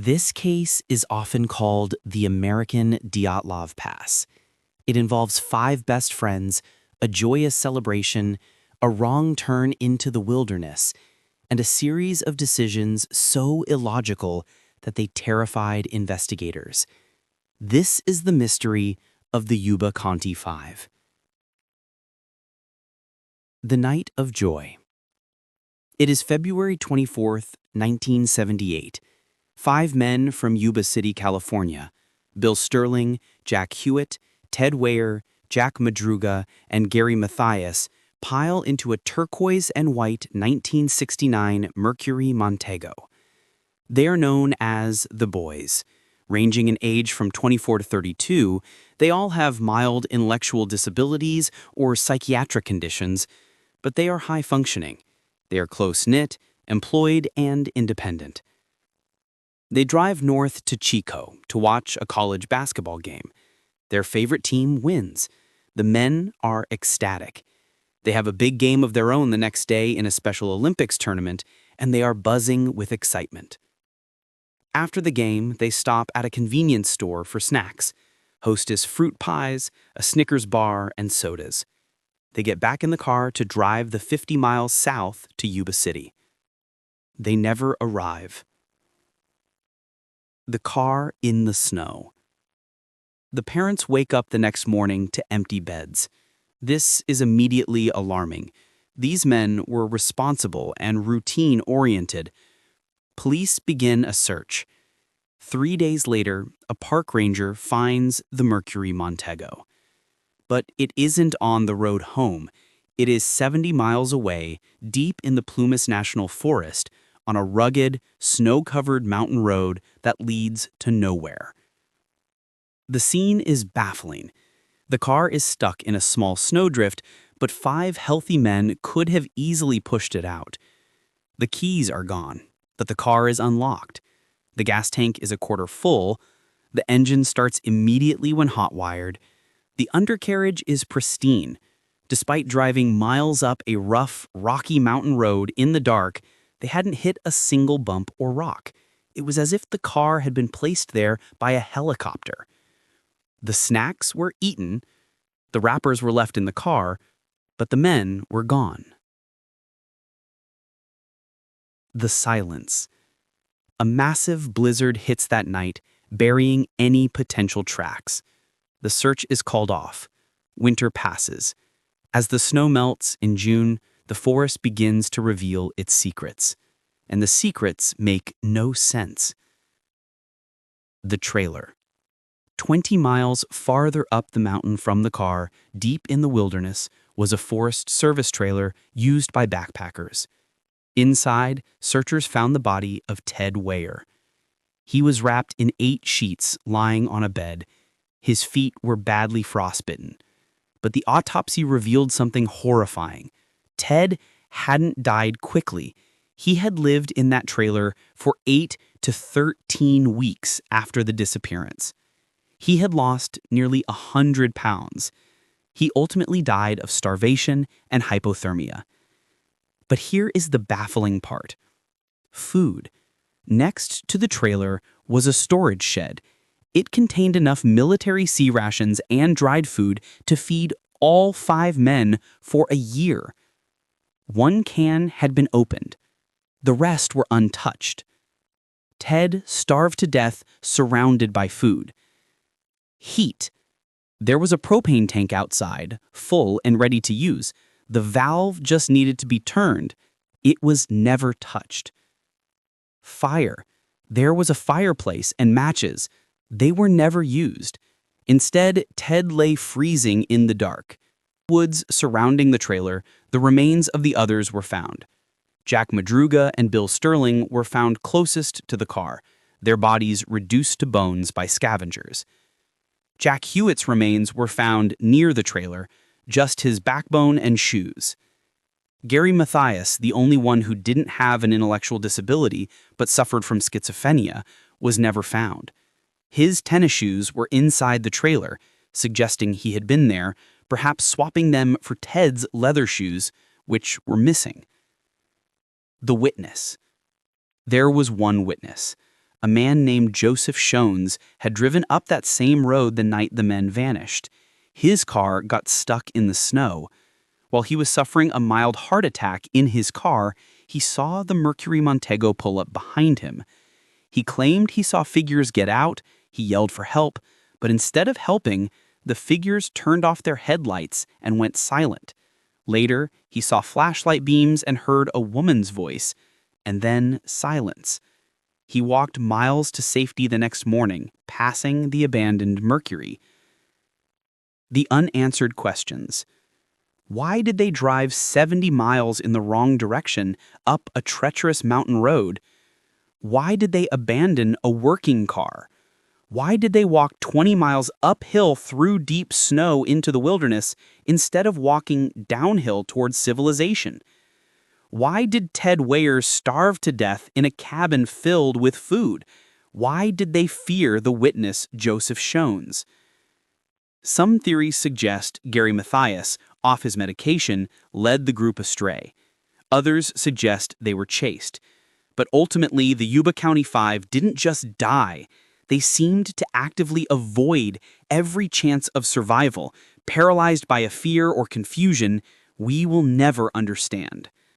This case is often called the American Dyatlov Pass. It involves five best friends, a joyous celebration, a wrong turn into the wilderness, and a series of decisions so illogical that they terrified investigators. This is the mystery of the Yuba County Five. The Night of Joy. It is February 24th, 1978. Five men from Yuba City, California, Bill Sterling, Jack Hewitt, Ted Weyer, Jack Madruga, and Gary Mathias, pile into a turquoise and white 1969 Mercury Montego. They are known as the Boys. Ranging in age from 24 to 32, they all have mild intellectual disabilities or psychiatric conditions, but they are high-functioning. They are close-knit, employed, and independent. They drive north to Chico to watch a college basketball game. Their favorite team wins. The men are ecstatic. They have a big game of their own the next day in a Special Olympics tournament, and they are buzzing with excitement. After the game, they stop at a convenience store for snacks, Hostess fruit pies, a Snickers bar, and sodas. They get back in the car to drive the 50 miles south to Yuba City. They never arrive. The car in the snow. The parents wake up the next morning to empty beds. This is immediately alarming. These men were responsible and routine-oriented. Police begin a search. 3 days later, a park ranger finds the Mercury Montego. But it isn't on the road home. It is 70 miles away, deep in the Plumas National Forest, on a rugged, snow-covered mountain road that leads to nowhere. The scene is baffling. The car is stuck in a small snowdrift, but five healthy men could have easily pushed it out. The keys are gone, but the car is unlocked. The gas tank is a quarter full. The engine starts immediately when hot-wired. The undercarriage is pristine. Despite driving miles up a rough, rocky mountain road in the dark, they hadn't hit a single bump or rock. It was as if the car had been placed there by a helicopter. The snacks were eaten, the wrappers were left in the car, but the men were gone. The silence. A massive blizzard hits that night, burying any potential tracks. The search is called off. Winter passes. As the snow melts in June, the forest begins to reveal its secrets. And the secrets make no sense. The trailer. 20 miles farther up the mountain from the car, deep in the wilderness, was a Forest Service trailer used by backpackers. Inside, searchers found the body of Ted Weyer. He was wrapped in 8 sheets, lying on a bed. His feet were badly frostbitten. But the autopsy revealed something horrifying. Ted hadn't died quickly. He had lived in that trailer for 8 to 13 weeks after the disappearance. He had lost nearly 100 pounds. He ultimately died of starvation and hypothermia. But here is the baffling part. Food. Next to the trailer was a storage shed. It contained enough military sea rations and dried food to feed all 5 men for a year. 1 can had been opened. The rest were untouched. Ted starved to death, surrounded by food. Heat. There was a propane tank outside, full and ready to use. The valve just needed to be turned. It was never touched. Fire. There was a fireplace and matches. They were never used. Instead, Ted lay freezing in the dark. Woods surrounding the trailer, the remains of the others were found. Jack Madruga and Bill Sterling were found closest to the car, their bodies reduced to bones by scavengers. Jack Hewitt's remains were found near the trailer, just his backbone and shoes. Gary Mathias, the only one who didn't have an intellectual disability but suffered from schizophrenia, was never found. His tennis shoes were inside the trailer, suggesting he had been there, perhaps swapping them for Ted's leather shoes, which were missing. The witness. There was one witness, A man named Joseph Shones had driven up that same road the night the men vanished. His car got stuck in the snow. While he was suffering a mild heart attack in his car, he saw the Mercury Montego pull up behind him. He claimed he saw figures get out, he yelled for help, but instead of helping, the figures turned off their headlights and went silent. Later, he saw flashlight beams and heard a woman's voice, and then silence. He walked miles to safety the next morning, passing the abandoned Mercury. The unanswered questions. Why did they drive 70 miles in the wrong direction up a treacherous mountain road? Why did they abandon a working car? Why did they walk 20 miles uphill through deep snow into the wilderness instead of walking downhill towards civilization? Why did Ted Wayers starve to death in a cabin filled with food? Why did they fear the witness Joseph Shones? Some theories suggest Gary Mathias, off his medication, led the group astray. Others suggest they were chased. But ultimately, the Yuba County Five didn't just die. They seemed to actively avoid every chance of survival, paralyzed by a fear or confusion we will never understand.